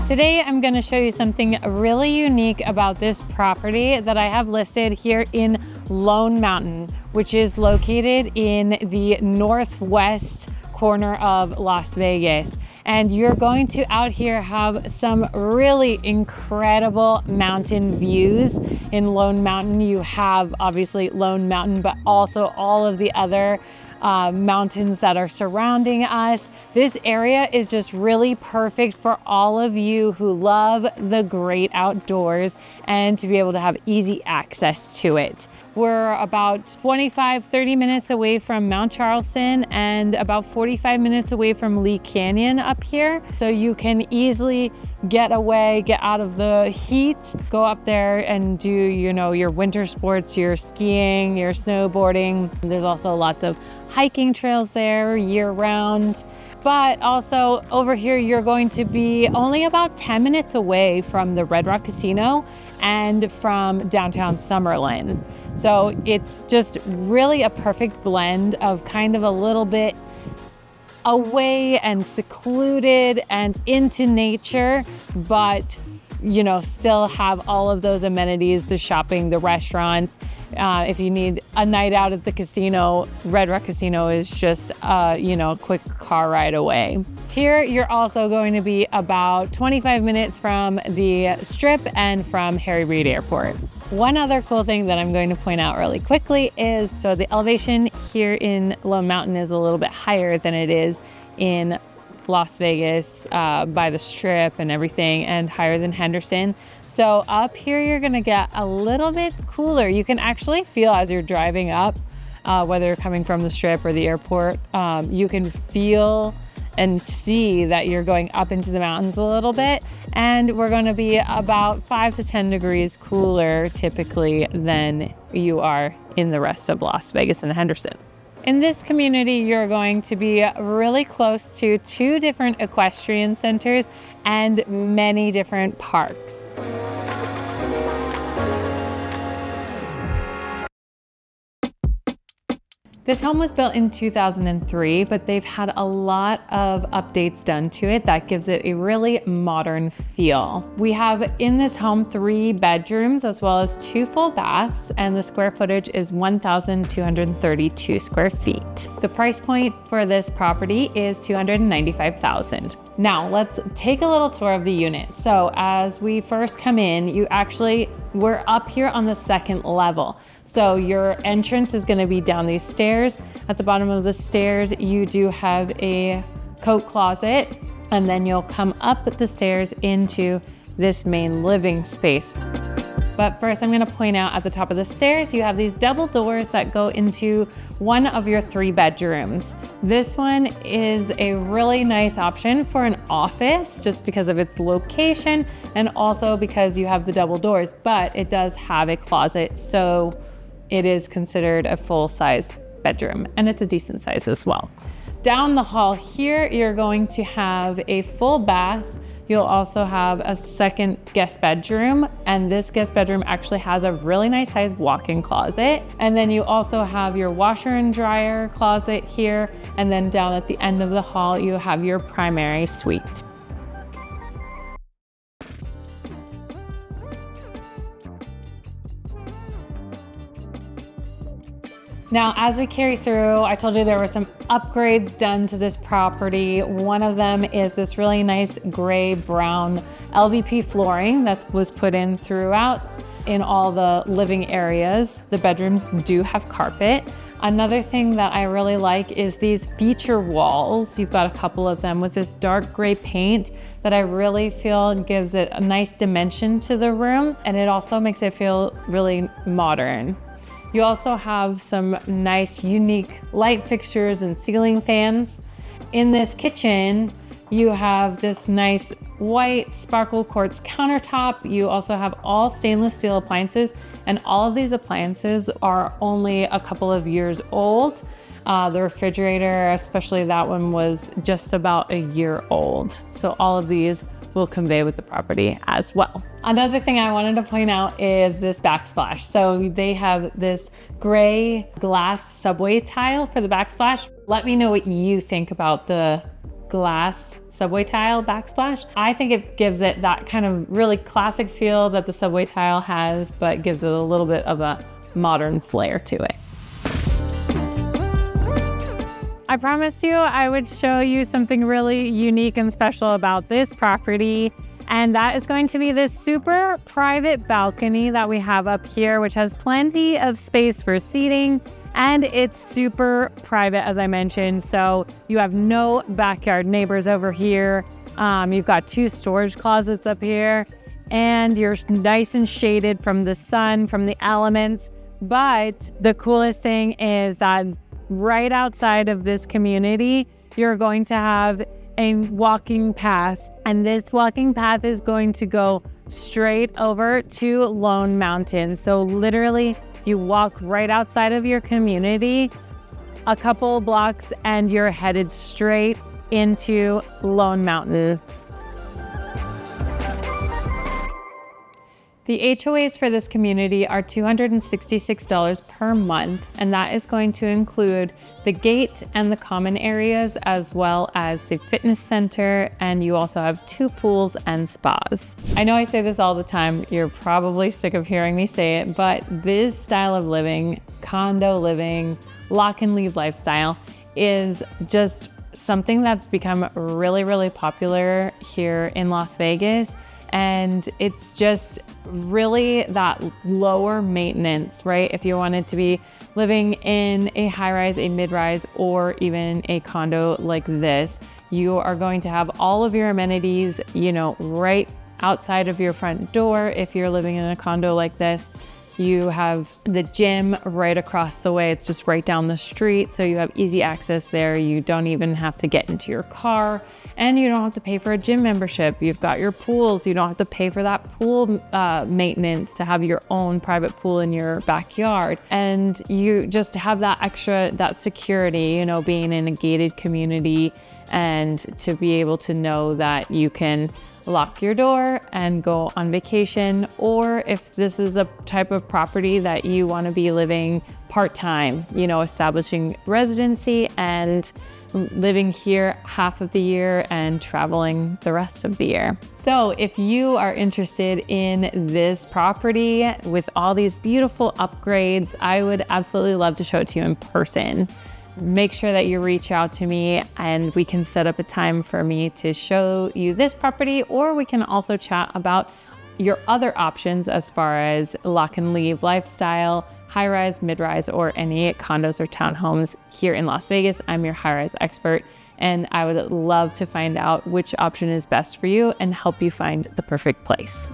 Today, I'm gonna show you something really unique about this property that I have listed here in Lone Mountain, which is located in the northwest corner of Las Vegas. And you're going to out here have some really incredible mountain views in Lone Mountain. You have obviously Lone Mountain, but also all of the other mountains that are surrounding us. This area is just really perfect for all of you who love the great outdoors and to be able to have easy access to it. We're about 25-30 minutes away from Mount Charleston and about 45 minutes away from Lee Canyon up here. So you can easily get away, get out of the heat, go up there and do, you know, your winter sports, your skiing, your snowboarding. There's also lots of hiking trails there year round. But also over here, you're going to be only about 10 minutes away from the Red Rock Casino and from downtown Summerlin. So it's just really a perfect blend of kind of a little bit away and secluded and into nature, but you know, still have all of those amenities, the shopping, the restaurants. If you need a night out at the casino, Red Rock Casino is just you know, a quick car ride away. Here, you're also going to be about 25 minutes from the Strip and from Harry Reid Airport. One other cool thing that I'm going to point out really quickly is, so the elevation here in Lone Mountain is a little bit higher than it is in Las Vegas by the Strip and everything, and higher than Henderson. So up here, you're gonna get a little bit cooler. You can actually feel as you're driving up, whether you're coming from the Strip or the airport, you can feel and see that you're going up into the mountains a little bit. And we're gonna be about 5 to 10 degrees cooler typically than you are in the rest of Las Vegas and Henderson. In this community, you're going to be really close to 2 different equestrian centers and many different parks. This home was built in 2003, but they've had a lot of updates done to it that gives it a really modern feel. We have in this home 3 bedrooms as well as 2 full baths, and the square footage is 1,232 square feet. The price point for this property is $295,000. Now let's take a little tour of the unit. So as we first come in, we're up here on the 2nd level. So your entrance is gonna be down these stairs. At the bottom of the stairs, you do have a coat closet, and then you'll come up the stairs into this main living space. But first, I'm gonna point out at the top of the stairs, you have these double doors that go into one of your 3 bedrooms. This one is a really nice option for an office just because of its location and also because you have the double doors, but it does have a closet, so it is considered a full-size bedroom, and it's a decent size as well. Down the hall here, you're going to have a full bath. You'll also have a 2nd guest bedroom, and this guest bedroom actually has a really nice sized walk-in closet. And then you also have your washer and dryer closet here, and then down at the end of the hall, you have your primary suite. Now, as we carry through, I told you there were some upgrades done to this property. One of them is this really nice gray-brown LVP flooring that was put in throughout in all the living areas. The bedrooms do have carpet. Another thing that I really like is these feature walls. You've got a couple of them with this dark gray paint that I really feel gives it a nice dimension to the room, and it also makes it feel really modern. You also have some nice, unique light fixtures and ceiling fans. In this kitchen, you have this nice white sparkle quartz countertop. You also have all stainless steel appliances, and all of these appliances are only a couple of years old. The refrigerator, especially that one, was just about a year old. So all of these will convey with the property as well. Another thing I wanted to point out is this backsplash. So they have this gray glass subway tile for the backsplash. Let me know what you think about the glass subway tile backsplash. I think it gives it that kind of really classic feel that the subway tile has, but gives it a little bit of a modern flair to it. I promised you I would show you something really unique and special about this property, and that is going to be this super private balcony that we have up here, which has plenty of space for seating, and it's super private, as I mentioned, so you have no backyard neighbors over here. You've got 2 storage closets up here, and you're nice and shaded from the sun, from the elements. But the coolest thing is that right outside of this community, you're going to have a walking path, and this walking path is going to go straight over to Lone Mountain. So literally, you walk right outside of your community a couple blocks and you're headed straight into Lone Mountain. The HOAs for this community are $266 per month, and that is going to include the gate and the common areas, as well as the fitness center, and you also have 2 pools and spas. I know I say this all the time, you're probably sick of hearing me say it, but this style of living, condo living, lock and leave lifestyle, is just something that's become really, really popular here in Las Vegas. And it's just really that lower maintenance, right? If you wanted to be living in a high-rise, a mid-rise, or even a condo like this, you are going to have all of your amenities, right outside of your front door. If you're living in a condo like this, you have the gym right across the way. It's just right down the street. So you have easy access there. You don't even have to get into your car, and you don't have to pay for a gym membership. You've got your pools. You don't have to pay for that pool maintenance to have your own private pool in your backyard. And you just have that extra, that security, being in a gated community, and to be able to know that you can lock your door and go on vacation. Or if this is a type of property that you want to be living part-time, establishing residency and living here half of the year and traveling the rest of the year. So if you are interested in this property with all these beautiful upgrades, I would absolutely love to show it to you in person. Make sure that you reach out to me and we can set up a time for me to show you this property, or we can also chat about your other options as far as lock and leave lifestyle, high-rise, mid-rise, or any condos or townhomes here in Las Vegas. I'm your high-rise expert, and I would love to find out which option is best for you and help you find the perfect place.